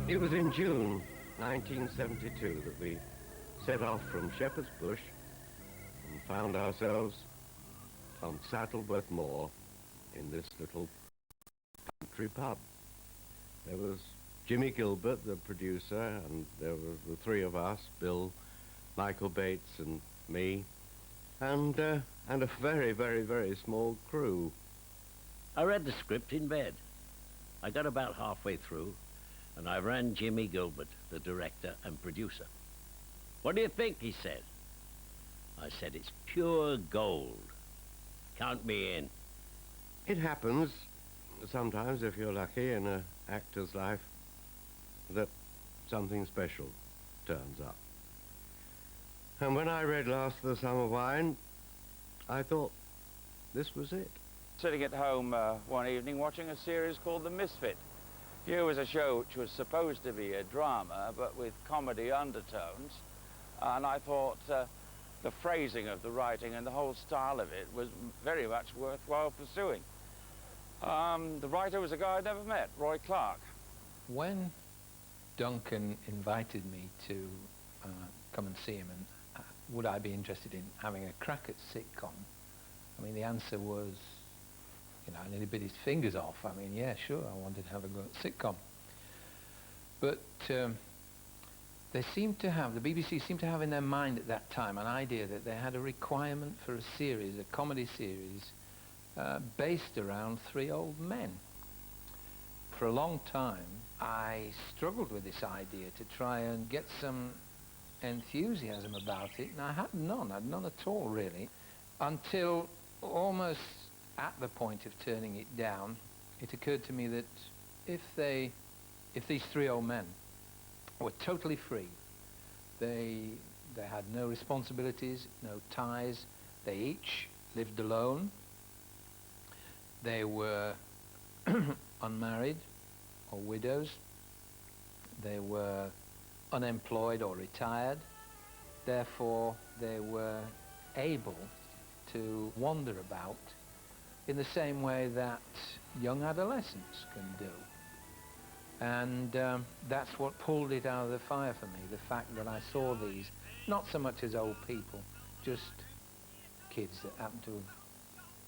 It was in June 1972 that we set off from Shepherd's Bush and found ourselves on Saddleworth Moor in this little country pub. There was Jimmy Gilbert, the producer, and there were the three of us, Bill, Michael Bates and me, and a very, very, very small crew. I read the script in bed. I got about halfway through, and I rang Jimmy Gilbert, the director and producer. "What do you think?" he said. I said, "It's pure gold. Count me in." It happens sometimes, if you're lucky in an actor's life, that something special turns up. And when I read Last of the Summer Wine, I thought this was it. Sitting at home one evening watching a series called The Misfit. Here was a show which was supposed to be a drama, but with comedy undertones. And I thought the phrasing of the writing and the whole style of it was very much worthwhile pursuing. The writer was a guy I'd never met, Roy Clark. When Duncan invited me to come and see him and would I be interested in having a crack at sitcom, I mean, the answer was, you know, I nearly bit his fingers off. I mean, yeah, sure, I wanted to have a go at sitcom. But they seemed to have, the BBC seemed to have in their mind at that time an idea that they had a requirement for a series, a comedy series, based around three old men. For a long time, I struggled with this idea to try and get some enthusiasm about it, and I had none at all, really, until almost at the point of turning it down, it occurred to me that if these three old men were totally free, they had no responsibilities, no ties, they each lived alone, they were unmarried or widows, they were unemployed or retired, therefore they were able to wander about in the same way that young adolescents can do. And that's what pulled it out of the fire for me, the fact that I saw these, not so much as old people, just kids that happened to have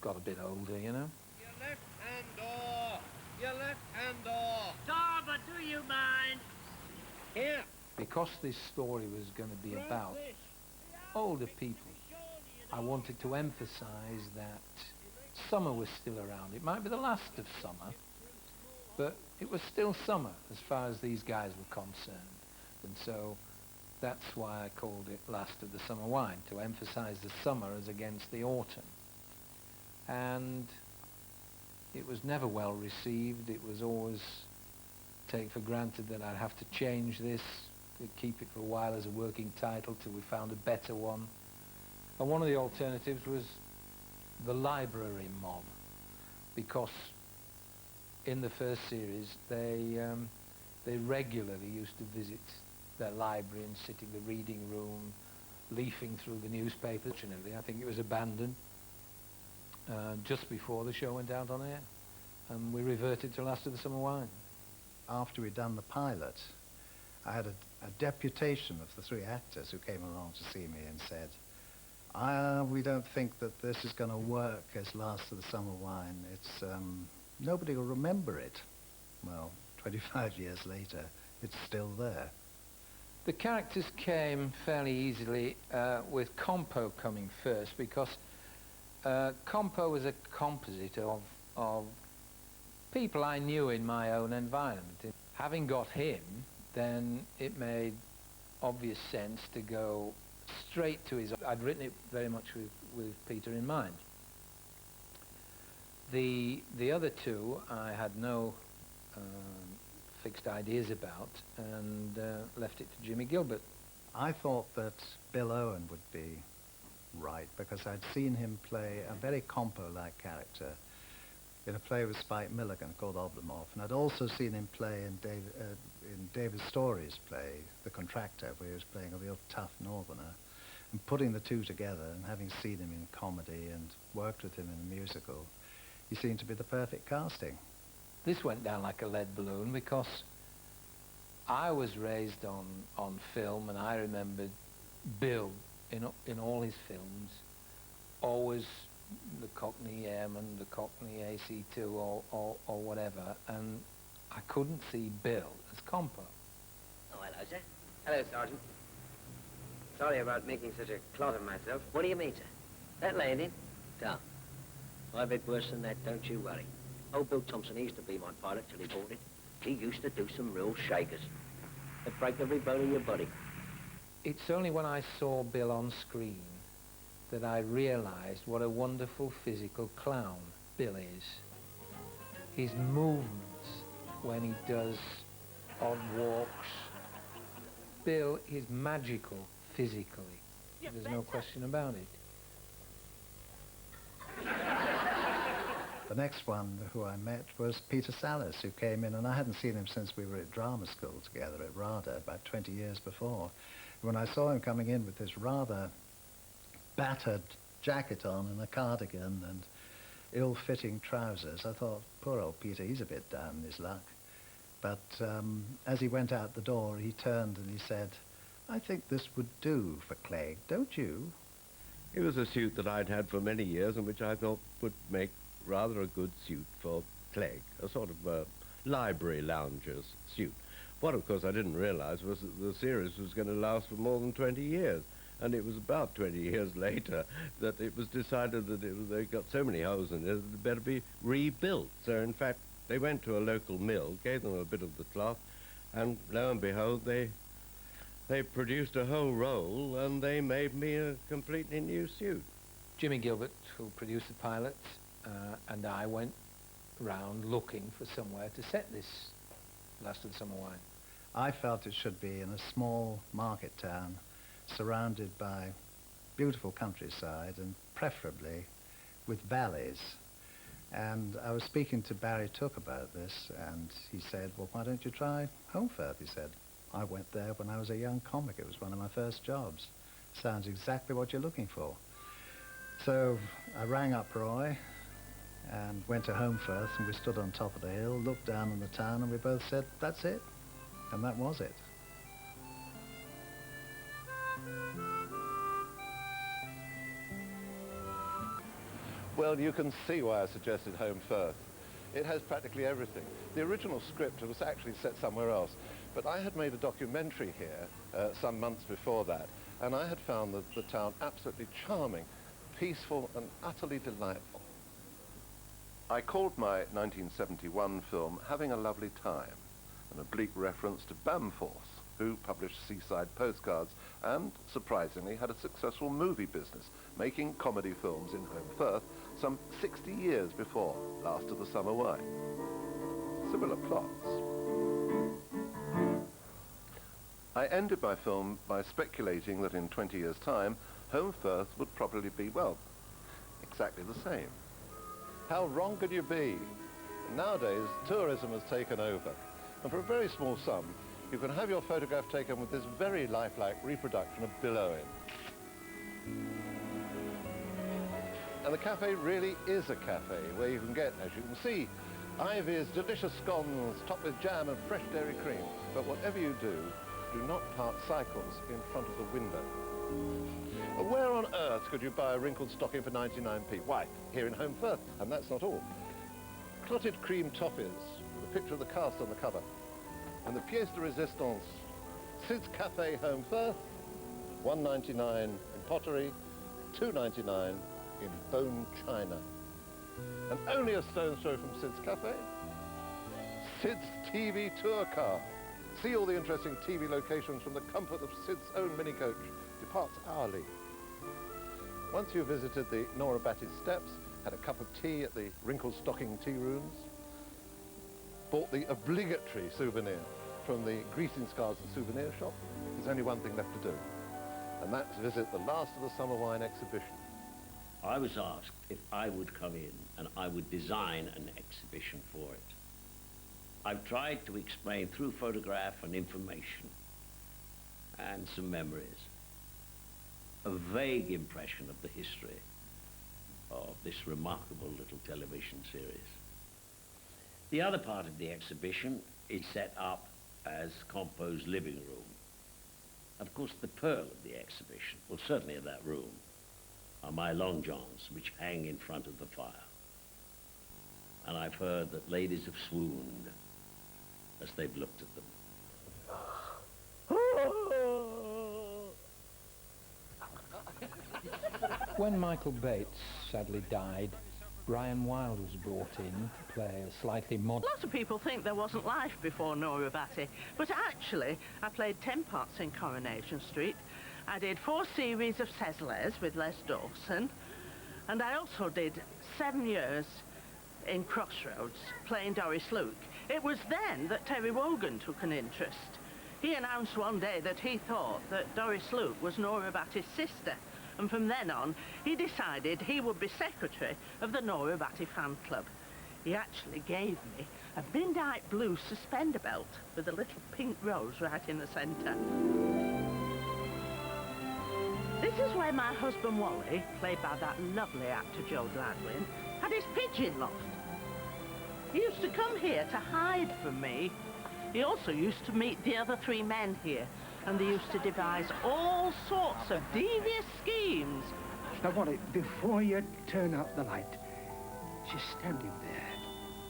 got a bit older, you know. Your left-hand door! Your left-hand door! Door, but do you mind? Here! Because this story was going to be about older people, I wanted to emphasize that summer was still around. It might be the last of summer, but it was still summer as far as these guys were concerned. And so that's why I called it Last of the Summer Wine, to emphasize the summer as against the autumn. And it was never well received. It was always taken for granted that I'd have to change this, to keep it for a while as a working title till we found a better one. And one of the alternatives was the library mob, because in the first series they regularly used to visit their library and sit in the reading room, leafing through the newspapers. Fortunately, I think it was abandoned just before the show went out on air, and we reverted to Last of the Summer Wine. After we'd done the pilot, I had a deputation of the three actors who came along to see me and said, we don't think that this is going to work as Last of the Summer Wine. It's, nobody will remember it. Well, 25 years later, it's still there. The characters came fairly easily, with Compo coming first, because Compo was a composite of people I knew in my own environment. Having got him, then it made obvious sense to go straight to his... I'd written it very much with Peter in mind. The other two I had no fixed ideas about, and left it to Jimmy Gilbert. I thought that Bill Owen would be right, because I'd seen him play a very Compo-like character in a play with Spike Milligan called Oblomov, and I'd also seen him play in David Story's play, The Contractor, where he was playing a real tough northerner. And putting the two together, and having seen him in comedy and worked with him in a musical, he seemed to be the perfect casting. This went down like a lead balloon because I was raised on film, and I remembered Bill in all his films, always the Cockney Airman, the Cockney AC2 or whatever, and I couldn't see Bill as Compo. Oh, hello, sir. Hello, Sergeant. Sorry about making such a clot of myself. What do you mean, sir? That landing? Tom, I've bit worse than that, don't you worry. Old Bill Thompson, he used to be my pilot till he bought it. He used to do some real shakers. They'd break every bone in your body. It's only when I saw Bill on screen that I realized what a wonderful physical clown Bill is. His movements when he does odd walks. Bill is magical physically. There's no question about it. The next one who I met was Peter Sallis, who came in, and I hadn't seen him since we were at drama school together at RADA about 20 years before. When I saw him coming in with this rather battered jacket on and a cardigan and ill-fitting trousers, I thought, poor old Peter, he's a bit down in his luck. But as he went out the door, he turned and he said, "I think this would do for Clegg, don't you?" It was a suit that I'd had for many years and which I thought would make rather a good suit for Clegg, a sort of library lounger's suit. What, of course, I didn't realize was that the series was going to last for more than 20 years. And it was about 20 years later that it was decided that they got so many holes in it that it better be rebuilt. So, in fact, they went to a local mill, gave them a bit of the cloth, and lo and behold, they produced a whole roll, and they made me a completely new suit. Jimmy Gilbert, who produced the pilot, and I went round looking for somewhere to set this Last of the Summer Wine. I felt it should be in a small market town, surrounded by beautiful countryside, and preferably with valleys. And I was speaking to Barry Took about this, and he said, "Well, why don't you try Holmfirth?" He said, "I went there when I was a young comic. It was one of my first jobs. Sounds exactly what you're looking for." So I rang up Roy and went to Holmfirth, and we stood on top of the hill, looked down on the town, and we both said, "That's it." And that was it. Well, you can see why I suggested Holmfirth. It has practically everything. The original script was actually set somewhere else, but I had made a documentary here some months before that, and I had found the town absolutely charming, peaceful and utterly delightful. I called my 1971 film Having a Lovely Time, an oblique reference to Bamforth, who published Seaside Postcards and, surprisingly, had a successful movie business, making comedy films in Holmfirth some 60 years before Last of the Summer Wine. Similar plots. I ended my film by speculating that in 20 years' time, Holmfirth would probably be, well, exactly the same. How wrong could you be? Nowadays, tourism has taken over, and for a very small sum, you can have your photograph taken with this very lifelike reproduction of Bill Owen. And the cafe really is a cafe where you can get, as you can see, Ivy's delicious scones topped with jam and fresh dairy cream. But whatever you do not park cycles in front of the window. Where on earth could you buy a wrinkled stocking for 99p? Why, here in Holmfirth, and that's not all. Clotted cream toffees with a picture of the cast on the cover. And the pièce de résistance, Sid's Cafe Holmfirth, $1.99 in pottery, $2.99 in bone china. And only a stone's throw from Sid's Cafe, Sid's TV tour car. See all the interesting TV locations from the comfort of Sid's own mini coach. Departs hourly. Once you visited the Nora Batty steps, had a cup of tea at the wrinkled stocking tea rooms, bought the obligatory souvenir from the greeting cards and souvenir shop, there's only one thing left to do, and that's visit the Last of the Summer Wine exhibition. I was asked if I would come in and I would design an exhibition for it. I've tried to explain through photograph and information and some memories a vague impression of the history of this remarkable little television series. The other part of the exhibition is set up as Compo's living room. Of course, the pearl of the exhibition, well, certainly in that room, are my long johns, which hang in front of the fire. And I've heard that ladies have swooned as they've looked at them. When Michael Bates sadly died, Brian Wilde was brought in to play a slightly modern... Lots of people think there wasn't life before Nora Batty, but actually I played 10 parts in Coronation Street. I did 4 series of Cézannes with Les Dawson, and I also did 7 years in Crossroads playing Doris Luke. It was then that Terry Wogan took an interest. He announced one day that he thought that Doris Luke was Nora Batty's sister, and from then on he decided he would be secretary of the Nora Batty fan club. He actually gave me a midnight blue suspender belt with a little pink rose right in the centre. This is where my husband Wally, played by that lovely actor Joe Gladwin, had his pigeon loft. He used to come here to hide from me. He also used to meet the other 3 men here, and they used to devise all sorts of devious schemes. Now, Wally, before you turn out the light, she's standing there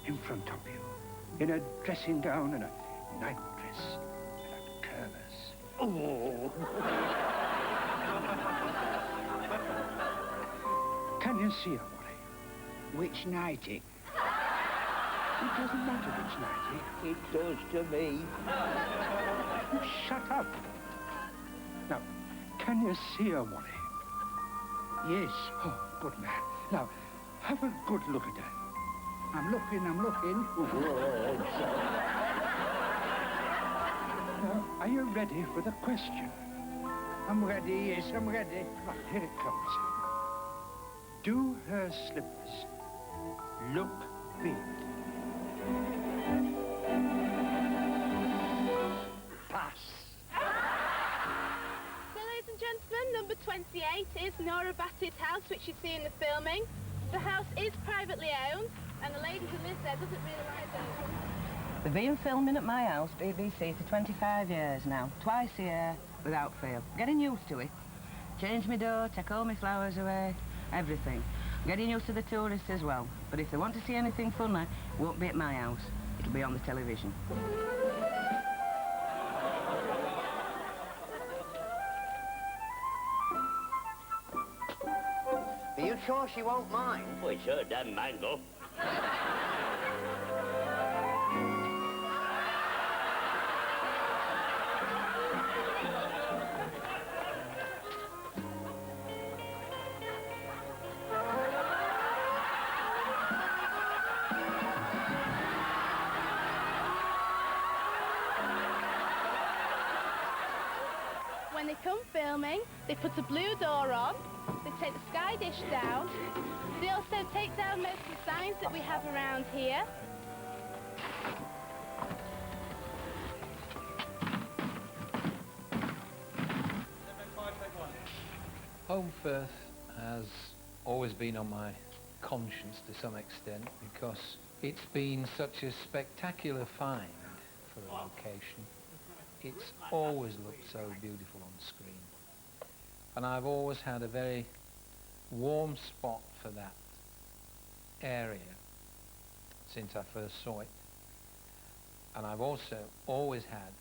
in front of you, in a dressing gown and a nightdress and a curlers. Oh! Can you see her, Wally? Which nightie? It doesn't matter which nightie. It does to me. You shut up. Now, can you see her, Wally? Yes. Oh, good man. Now, have a good look at her. I'm looking. Now, are you ready for the question? I'm ready, yes, I'm ready. Right, here it comes. Do her slippers look big? Pass. So, ladies and gentlemen, number 28 is Nora Batty's house, which you see in the filming. The house is privately owned, and the lady who lives there doesn't really like it. They've been filming at my house, BBC, for 25 years now. Twice a year, without fail. Getting used to it. Change my door, take all my flowers away, everything. Getting used to the tourists as well. But if they want to see anything funny, it won't be at my house. It'll be on the television. Are you sure she won't mind? Well, it sure doesn't mind, though. When they come filming, they put a blue door on, they take the sky dish down, they also take down most of the signs that we have around here. Home Firth has always been on my conscience to some extent because it's been such a spectacular find for a location. It's always looked so beautiful on screen. And I've always had a very warm spot for that area since I first saw it. And I've also always had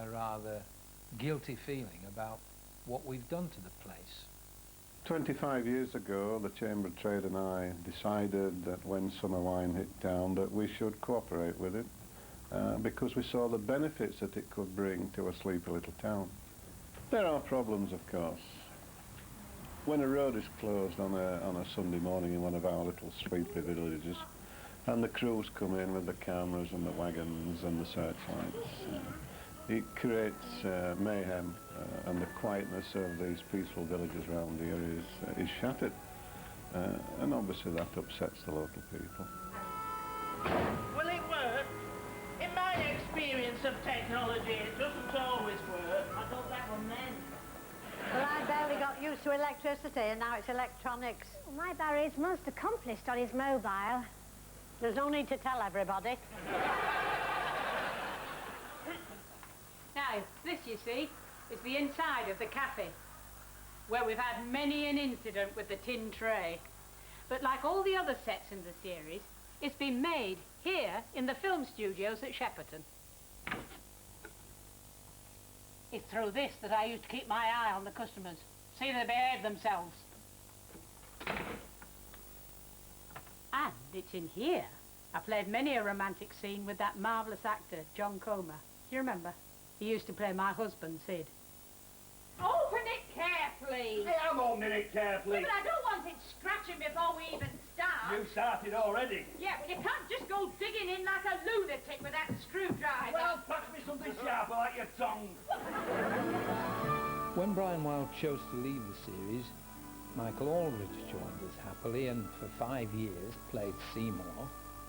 a rather guilty feeling about what we've done to the place. 25 years ago, the Chamber of Trade and I decided that when summer wine hit town that we should cooperate with it because we saw the benefits that it could bring to a sleepy little town. There are problems, of course. When a road is closed on a Sunday morning in one of our little sleepy villages and the crews come in with the cameras and the wagons and the searchlights, it creates mayhem and the quietness of these peaceful villages around here is shattered. And obviously that upsets the local people. Will it work? In my experience of technology, it doesn't always work. I thought that one then. Well, I barely got used to electricity, and now it's electronics. Well, my Barry's most accomplished on his mobile. There's no need to tell everybody. alive. This, you see, is the inside of the cafe, where we've had many an incident with the tin tray. But like all the other sets in the series, it's been made here in the film studios at Shepperton. It's through this that I used to keep my eye on the customers, see they behave themselves. And it's in here I played many a romantic scene with that marvellous actor, John Comer. Do you remember? He used to play my husband, Sid. Open it carefully. Hey, I'm opening it carefully. Yeah, but I don't want it scratching before we even start. You started already. Yeah, but you can't just go digging in like a lunatic with that screwdriver. Well, pass me something sharper like your tongue. When Brian Wilde chose to leave the series, Michael Aldrich joined us happily and for 5 years played Seymour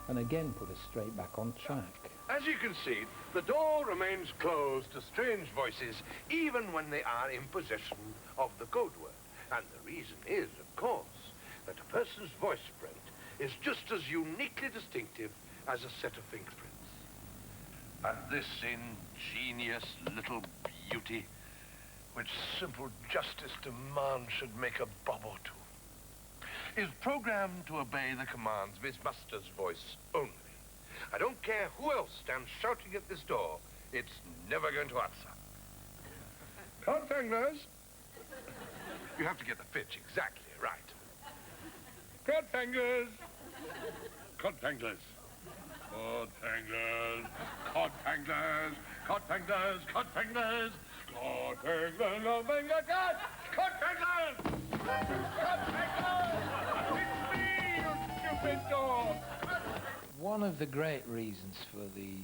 and again put us straight back on track. As you can see, the door remains closed to strange voices even when they are in possession of the code word. And the reason is, of course, that a person's voice print is just as uniquely distinctive as a set of fingerprints. And this ingenious little beauty, which simple justice demands should make a bob or two, is programmed to obey the commands of his master's voice only. I don't care who else stands shouting at this door, it's never going to answer. Codfanglers! You have to get the pitch exactly right. Codfanglers! Codfanglers! Codfanglers! Codfanglers! Codfanglers! Codfanglers! Codfanglers! Codfanglers! Codfanglers! Codfanglers! It's me, you stupid dog! One of the great reasons for the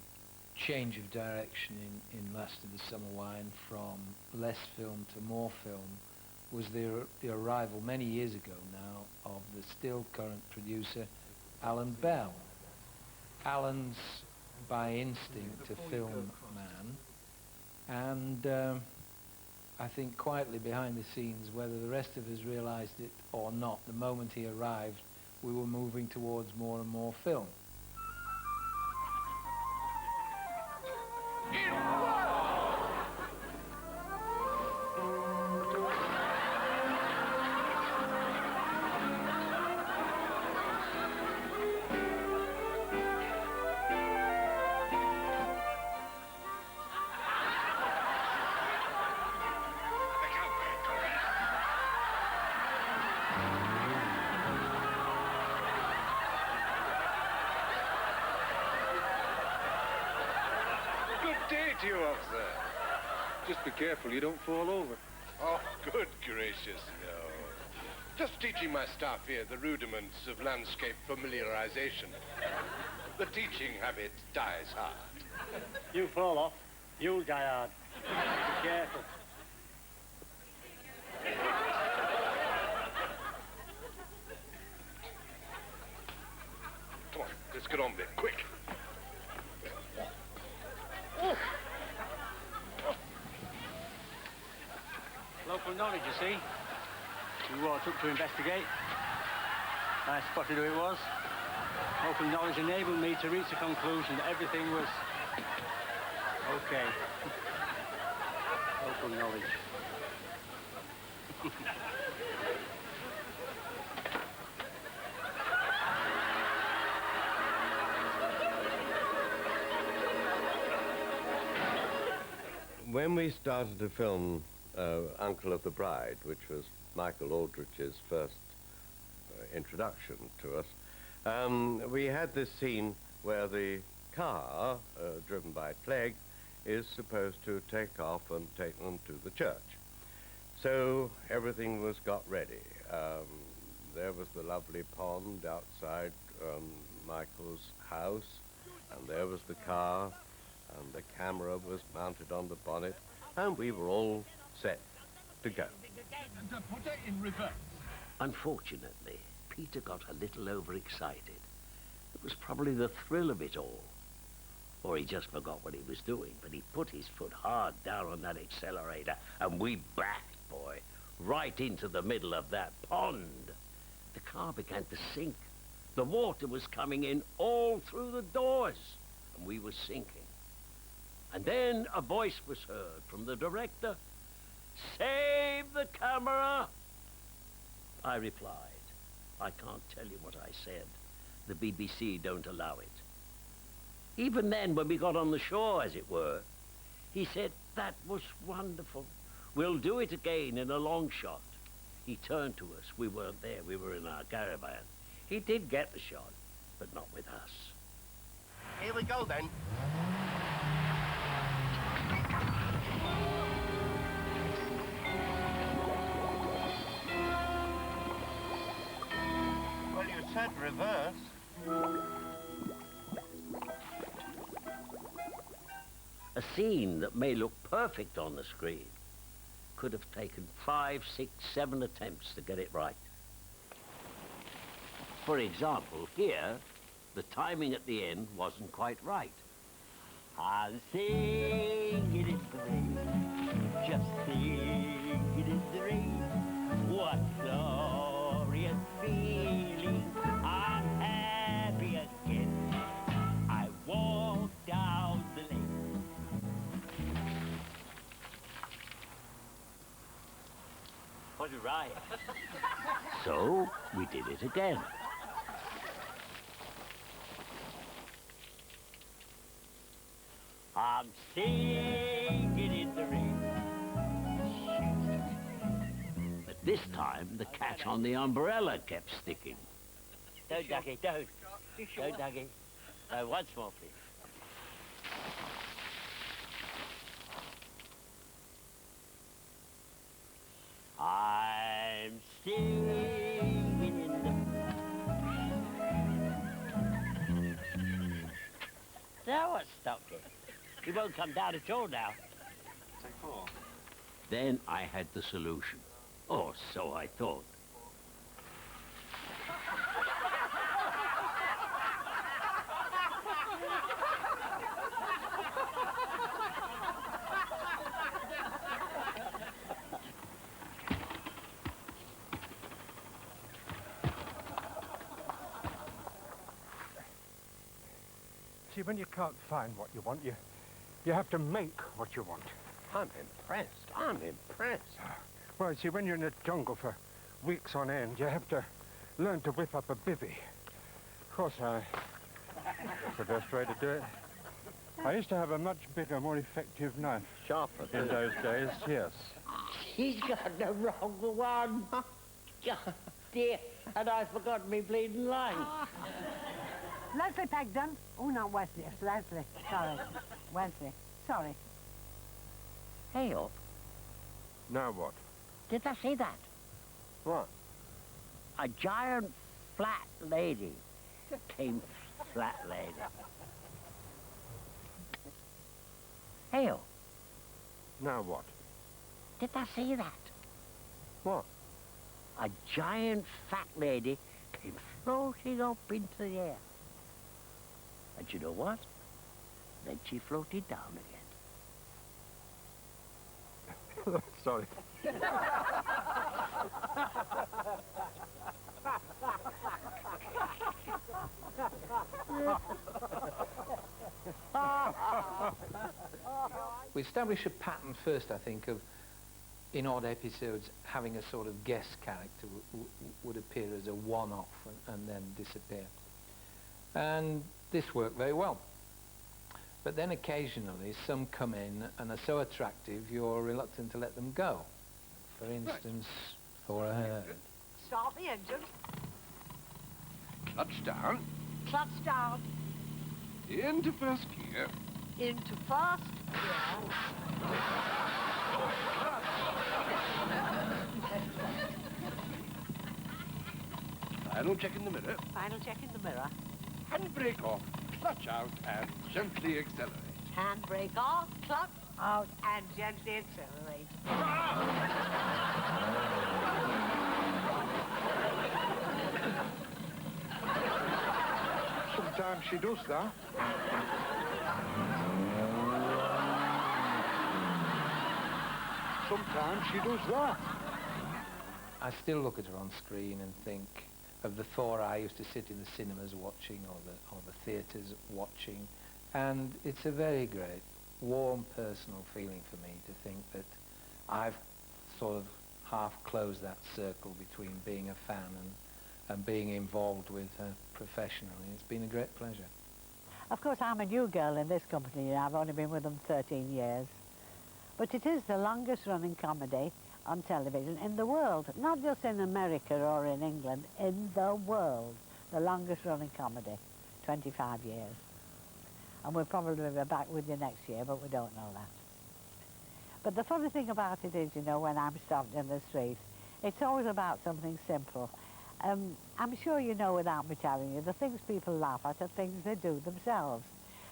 change of direction in Last of the Summer Wine from less film to more film was the arrival many years ago now of the still current producer Alan Bell. Alan's by instinct a film man, and I think quietly behind the scenes, whether the rest of us realised it or not, the moment he arrived we were moving towards more and more film. To you, officer. Just be careful you don't fall over. Oh, good gracious, no. Just teaching my staff here the rudiments of landscape familiarization. The teaching habit dies hard. You fall off, you'll die hard. Be careful. Come on, let's get on there, quick. Local knowledge, you see. We walked up to investigate. I spotted who it was. Local knowledge enabled me to reach the conclusion that everything was okay. Local knowledge. When we started to film Uncle of the Bride, which was Michael Aldrich's first introduction to us, we had this scene where the car, driven by Clegg, is supposed to take off and take them to the church. So everything was got ready. There was the lovely pond outside Michael's house, and there was the car, and the camera was mounted on the bonnet, and we were all set to go. And to put it in reverse. Unfortunately, Peter got a little overexcited. It was probably the thrill of it all. Or he just forgot what he was doing, but he put his foot hard down on that accelerator, and we backed, boy, right into the middle of that pond. The car began to sink. The water was coming in all through the doors, and we were sinking. And then a voice was heard from the director. "Save the camera!" I replied, "I can't tell you what I said. The BBC don't allow it." Even then, when we got on the shore, as it were, he said, "That was wonderful. We'll do it again in a long shot." He turned to us. We weren't there. We were in our caravan. He did get the shot, but not with us. Here we go then. Well, you said reverse. A scene that may look perfect on the screen could have taken 5, 6, 7 attempts to get it right. For example, here, the timing at the end wasn't quite right. I'm singing in the rain, just singing in the rain. What glorious feeling, I'm happy again. I walk down the lane. Was it right? So we did it again. I'm singing in the rain. But this time, the catch on the umbrella kept sticking. Don't, Dougie, don't. Don't, Dougie. No, once more, please. I'm singing in the... Now what stopped it? He won't come down at all now. Then I had the solution. Or so I thought. See, when you can't find what you want, you have to make what you want. I'm impressed. I'm impressed. Well, see, when you're in the jungle for weeks on end, you have to learn to whip up a bivvy. Of course, that's the best way to do it. I used to have a much bigger, more effective knife. Sharper. In those days, yes. He's got the wrong one. God, dear, and I forgot me bleeding line. Leslie Pegden. Oh, not Wesley. It's Leslie. Sorry. Wesley. Sorry. Hey, up. Now what? Did I see that? What? A giant flat lady came flat lady. Hey, up. Now what? Did I see that? What? A giant fat lady came floating up into the air. And you know what? Then she floated down again. Sorry. We establish a pattern first, I think, of in odd episodes having a sort of guest character would appear as a one-off and then disappear. And this worked very well. But then occasionally some come in and are so attractive you're reluctant to let them go. For instance, Thora Hird. Start the engine. Clutch down. Clutch down. Into first gear. Into first gear. Final check in the mirror. Final check in the mirror. Handbrake off. Clutch out and gently accelerate. Handbrake off, clutch out, and gently accelerate. Sometimes she does that. Sometimes she does that. I still look at her on screen and think of the Thor I used to sit in the cinemas watching or the theatres watching, and it's a very great warm personal feeling for me to think that I've sort of half closed that circle between being a fan and being involved with her professionally. It's been a great pleasure. Of course, I'm a new girl in this company. I've only been with them 13 years. But it is the longest running comedy on television in the world, not just in America or in England, in the world. The longest running comedy, 25 years. And we'll probably be back with you next year, but we don't know that. But the funny thing about it is, you know, when I'm stopped in the street, it's always about something simple. I'm sure you know without me telling you, the things people laugh at are things they do themselves.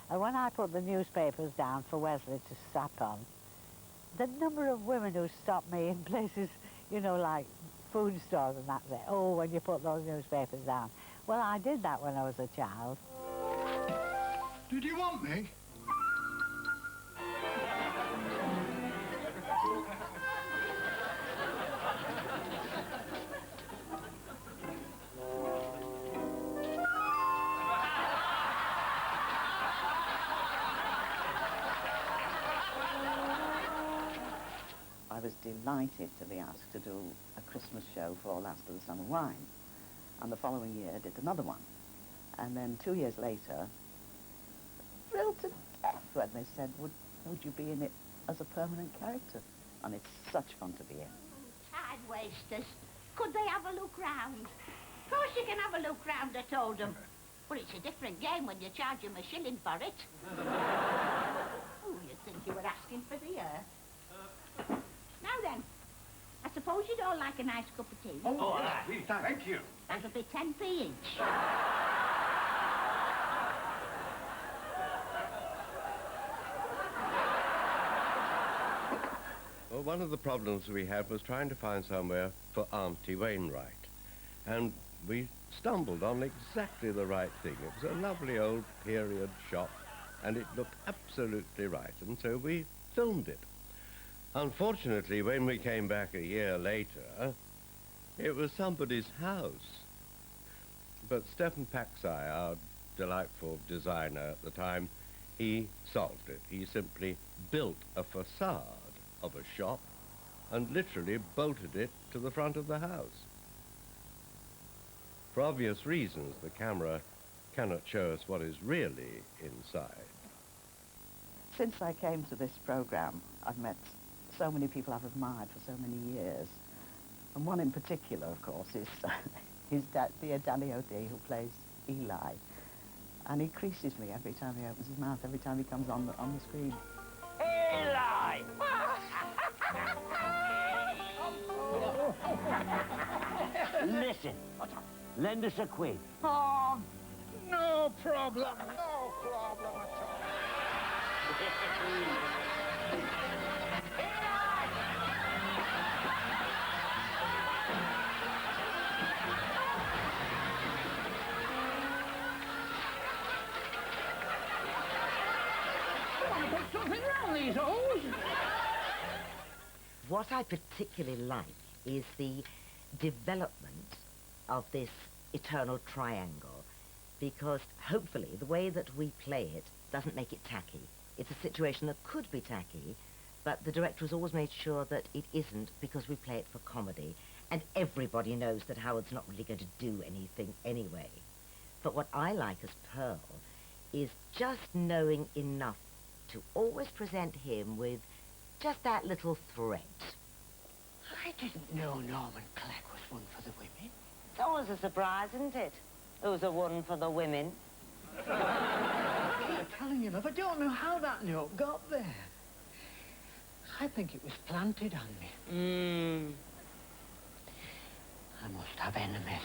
And when I put the newspapers down for Wesley to strap on, the number of women who stop me in places, you know, like food stores and that, say, oh, when you put those newspapers down. Well, I did that when I was a child. Did you want me? I was delighted to be asked to do a Christmas show for Last of the Summer Wine. And the following year did another one. And then 2 years later, thrilled to death when they said, would you be in it as a permanent character? And it's such fun to be in. Time wasters. Could they have a look round? Of course you can have a look round, I told them. But it's a different game when you charge them a shilling for it. Oh, you'd think you were asking for the earth. Now then, I suppose you'd all like a nice cup of tea. Oh, please, thank you. That'll be 10p each. Well, one of the problems we had was trying to find somewhere for Auntie Wainwright. And we stumbled on exactly the right thing. It was a lovely old period shop, and it looked absolutely right, and so we filmed it. Unfortunately, when we came back a year later, it was somebody's house. But Stephen Paxai, our delightful designer at the time, he solved it. He simply built a facade of a shop and literally bolted it to the front of the house. For obvious reasons, the camera cannot show us what is really inside. Since I came to this programme, I've met so many people I've admired for so many years. And one in particular, of course, is dear Danny O'Dea, who plays Eli. And he creases me every time he opens his mouth, every time he comes on the screen. Eli! Listen, lend us a quid. Oh, no problem. No problem at all. Something wrong these holes. What I particularly like is the development of this eternal triangle, because hopefully the way that we play it doesn't make it tacky. It's a situation that could be tacky, but the director has always made sure that it isn't, because we play it for comedy, and everybody knows that Howard's not really going to do anything anyway. But what I like as Pearl is just knowing enough to always present him with just that little threat. I didn't know Norman Clegg was one for the women. It's always a surprise, isn't it? Who's a one for the women? I'm telling you, love, I don't know how that note got there. I think it was planted on me. I must have enemies.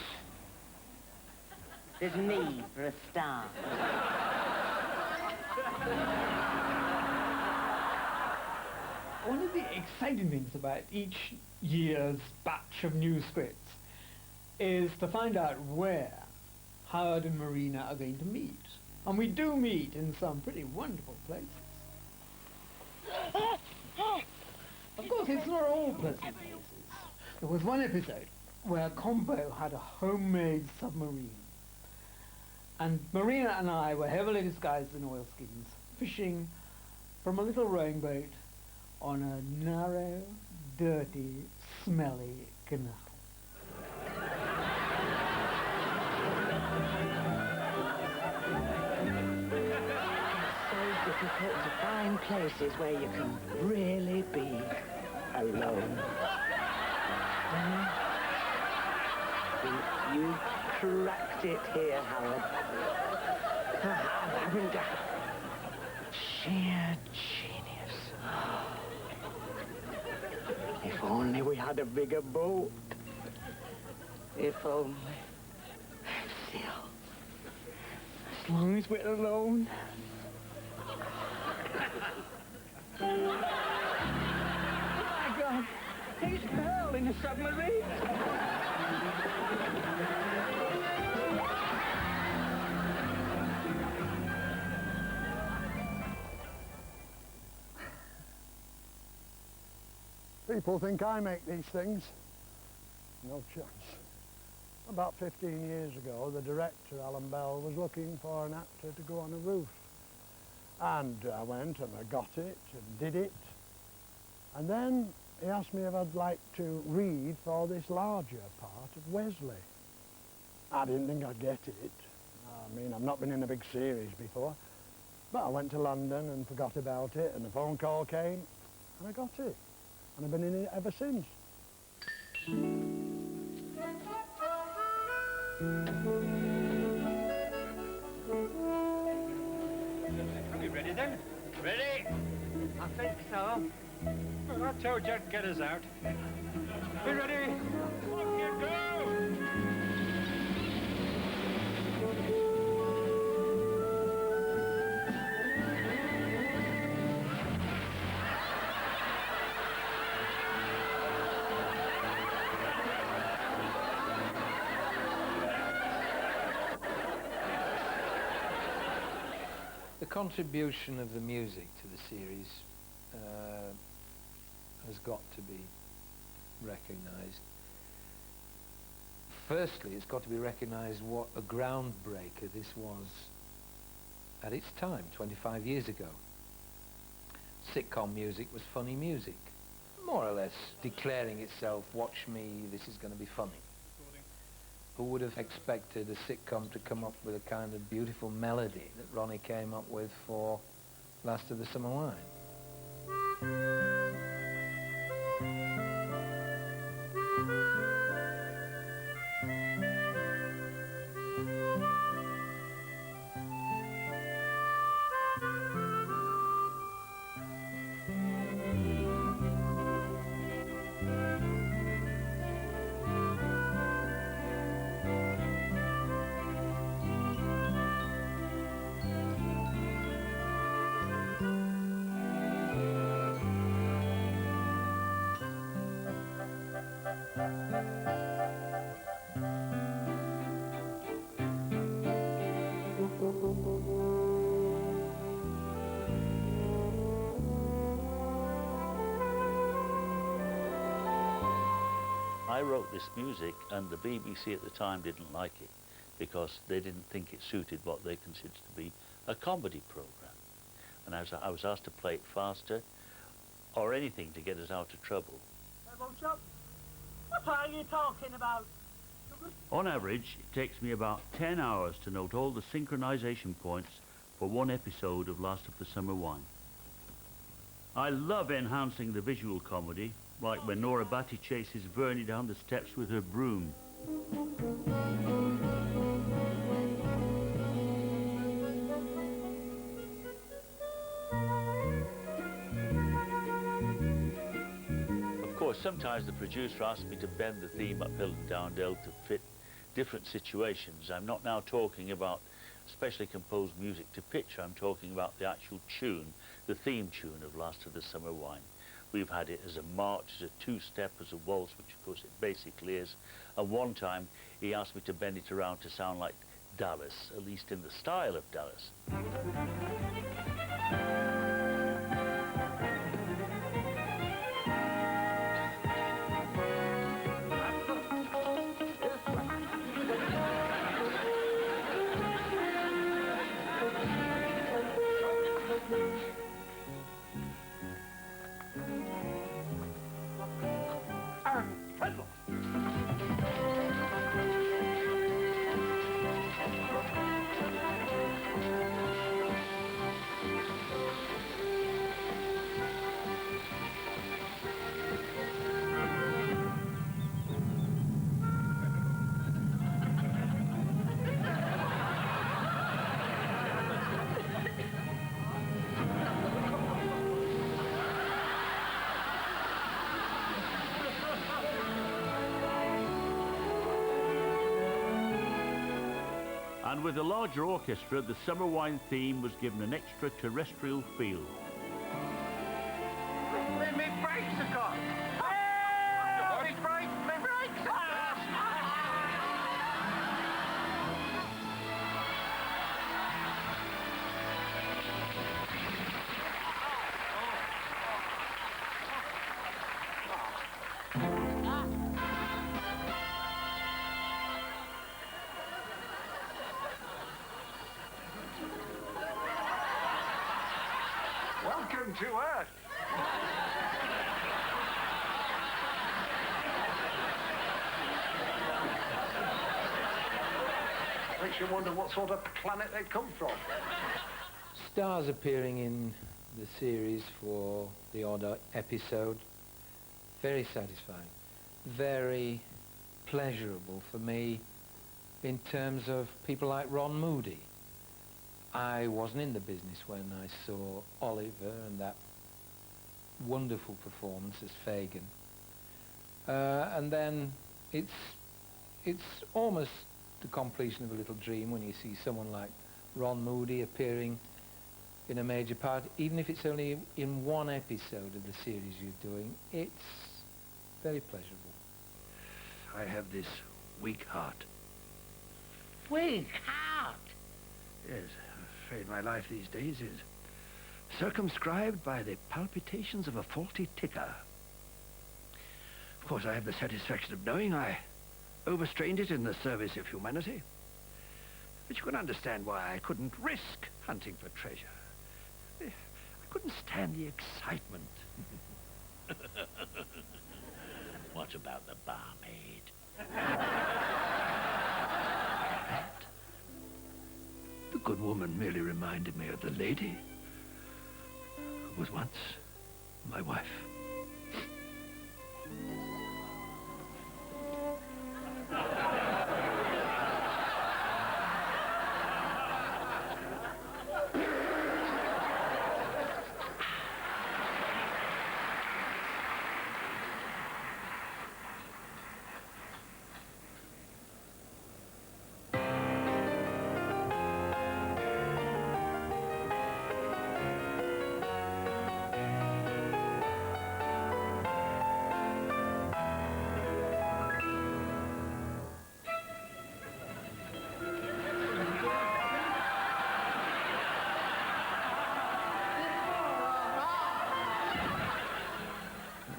There's me for a start. One of the exciting things about each year's batch of new scripts is to find out where Howard and Marina are going to meet. And we do meet in some pretty wonderful places. Of course, it's not all pleasant places. There was one episode where Combo had a homemade submarine. And Marina and I were heavily disguised in oilskins, fishing from a little rowing boat on a narrow, dirty, smelly canal. It's so difficult to find places where you can really be alone. You cracked it here, Howard. And sheer genius. If only we had a bigger boat. If only. Still, as long as we're alone. Oh my God, it's Pearl in a submarine. People think I make these things. No chance. About 15 years ago, the director, Alan Bell, was looking for an actor to go on a roof. And I went and I got it and did it. And then he asked me if I'd like to read for this larger part of Wesley. I didn't think I'd get it. I mean, I've not been in a big series before. But I went to London and forgot about it, and the phone call came, and I got it. And I've been in it ever since. Are you ready then? Ready? I think so. Well, I told you I'd get us out. Be ready? Off you go! The contribution of the music to the series has got to be recognised. Firstly, it's got to be recognised what a groundbreaker this was at its time, 25 years ago. Sitcom music was funny music, more or less declaring itself, watch me, this is going to be funny. Who would have expected a sitcom to come up with a kind of beautiful melody that Ronnie came up with for Last of the Summer Wine? I wrote this music and the BBC at the time didn't like it because they didn't think it suited what they considered to be a comedy programme. And I was asked to play it faster or anything to get us out of trouble. What are you talking about? On average, it takes me about 10 hours to note all the synchronisation points for one episode of Last of the Summer Wine. I love enhancing the visual comedy, like when Nora Batty chases Vernie down the steps with her broom. Of course, sometimes the producer asks me to bend the theme uphill and down-dale to fit different situations. I'm not now talking about specially composed music to picture. I'm talking about the actual tune, the theme tune of Last of the Summer Wine. We've had it as a march, as a two-step, as a waltz, which of course it basically is. And one time he asked me to bend it around to sound like Dallas, at least in the style of Dallas. And with a larger orchestra, the Summer Wine theme was given an extraterrestrial feel. Me brakes are gone. Me brakes are Welcome to Earth. Makes you wonder what sort of planet they'd come from. Stars appearing in the series for the odd episode, very satisfying, very pleasurable for me in terms of people like Ron Moody. I wasn't in the business when I saw Oliver and that wonderful performance as Fagin. And then it's almost the completion of a little dream when you see someone like Ron Moody appearing in a major part, even if it's only in one episode of the series you're doing. It's very pleasurable. I have this weak heart. Weak heart? Yes, I'm afraid my life these days is circumscribed by the palpitations of a faulty ticker. Of course, I have the satisfaction of knowing I overstrained it in the service of humanity. But you can understand why I couldn't risk hunting for treasure. I couldn't stand the excitement. What about the barmaid? The good woman merely reminded me of the lady who was once my wife.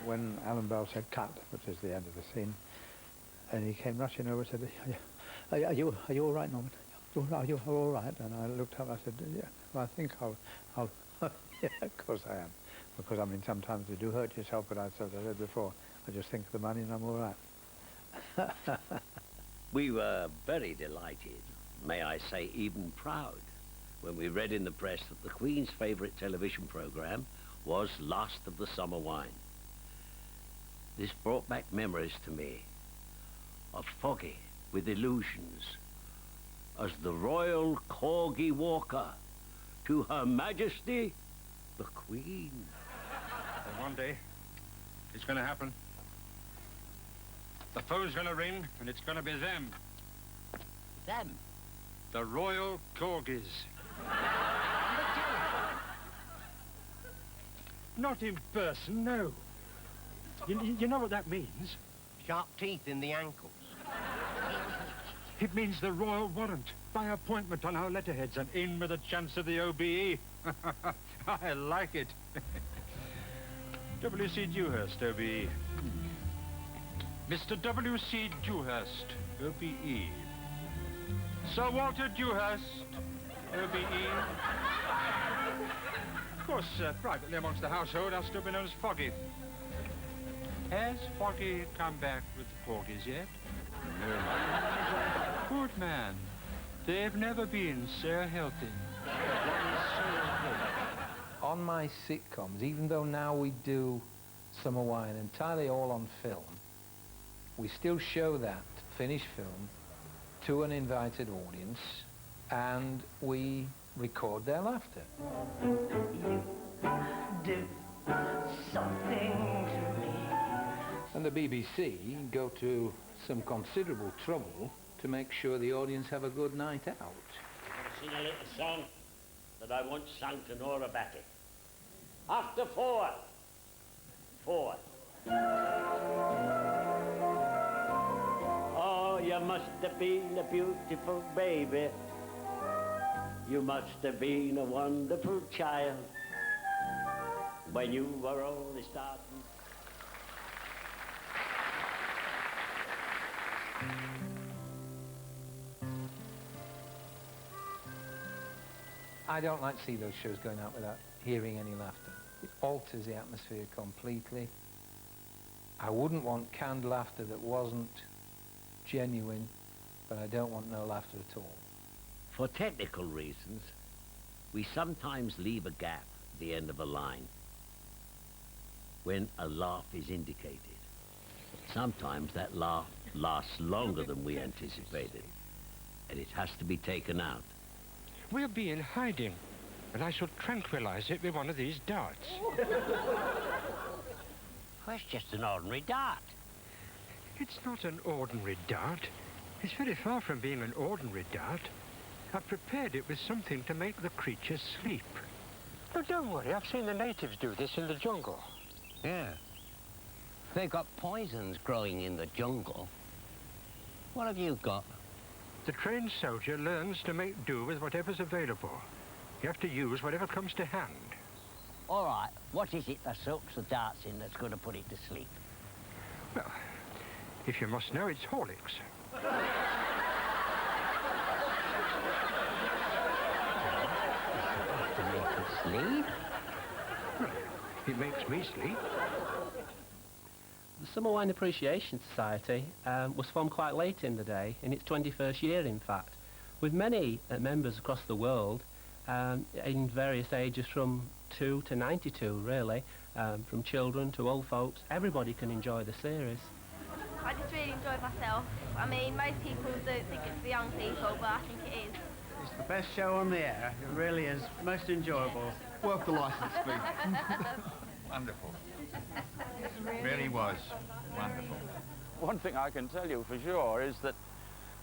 When Alan Bell said cut, which is the end of the scene, and he came rushing over and said, are you all right, Norman? Are you all right? And I looked up, I said, yeah, well, I think I'll yeah, of course I am. Because, I mean, sometimes you do hurt yourself, but as I said before, I just think of the money and I'm all right. We were very delighted, may I say even proud, when we read in the press that the Queen's favourite television programme was Last of the Summer Wine. This brought back memories to me of Foggy with illusions as the Royal Corgi Walker to Her Majesty the Queen. And one day, it's going to happen. The phone's going to ring, and it's going to be them. Them? The Royal Corgis. Not in person, no. You know what that means? Sharp teeth in the ankles. It means the royal warrant, by appointment on our letterheads and in with a chance of the OBE. I like it. W.C. Dewhurst, OBE. Mr. W.C. Dewhurst, OBE. Sir Walter Dewhurst, OBE. Of course, privately amongst the household, I'll still be known as Foggy. Has Foggy come back with the Corgis yet? No. Good man. They've never been so healthy. On my sitcoms, even though now we do Summer Wine entirely all on film, we still show that finished film to an invited audience and we record their laughter. Do something to me. And the BBC go to some considerable trouble to make sure the audience have a good night out. I'll sing a little song that I once sang to Nora Batty. After 4. 4. Oh, you must have been a beautiful baby. You must have been a wonderful child when you were only starting. I don't like to see those shows going out without hearing any laughter. It alters the atmosphere completely. I wouldn't want canned laughter that wasn't genuine, but I don't want no laughter at all. For technical reasons, we sometimes leave a gap at the end of a line when a laugh is indicated. Sometimes that laugh lasts longer than we anticipated, and it has to be taken out. We'll be in hiding, and I shall tranquilize it with one of these darts. Well, it's just an ordinary dart. It's not an ordinary dart. It's very far from being an ordinary dart. I've prepared it with something to make the creature sleep. No, don't worry. I've seen the natives do this in the jungle. Yeah. They've got poisons growing in the jungle. What have you got? The trained soldier learns to make do with whatever's available. You have to use whatever comes to hand. All right, what is it that soaks the darts in that's going to put it to sleep? Well, if you must know, it's Horlicks. To make it sleep? Well, it makes me sleep. The Summer Wine Appreciation Society was formed quite late in the day, in its 21st year in fact, with many members across the world in various ages from 2 to 92 really, from children to old folks. Everybody can enjoy the series. I just really enjoyed myself. I mean, most people don't think it's for young people, but I think it is. It's the best show on the air. It really is. Most enjoyable. Worth the license fee. Wonderful. Really was wonderful. One thing I can tell you for sure is that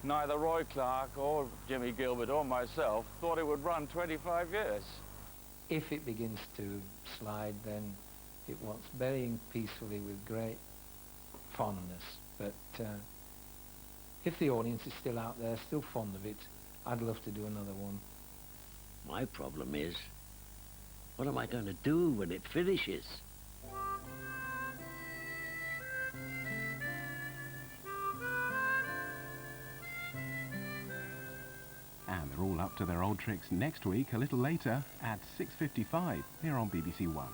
neither Roy Clark or Jimmy Gilbert or myself thought it would run 25 years. If it begins to slide, then it wants burying peacefully with great fondness. But if the audience is still out there, still fond of it, I'd love to do another one. My problem is, what am I going to do when it finishes? And they're all up to their old tricks next week, a little later, at 6:55, here on BBC One.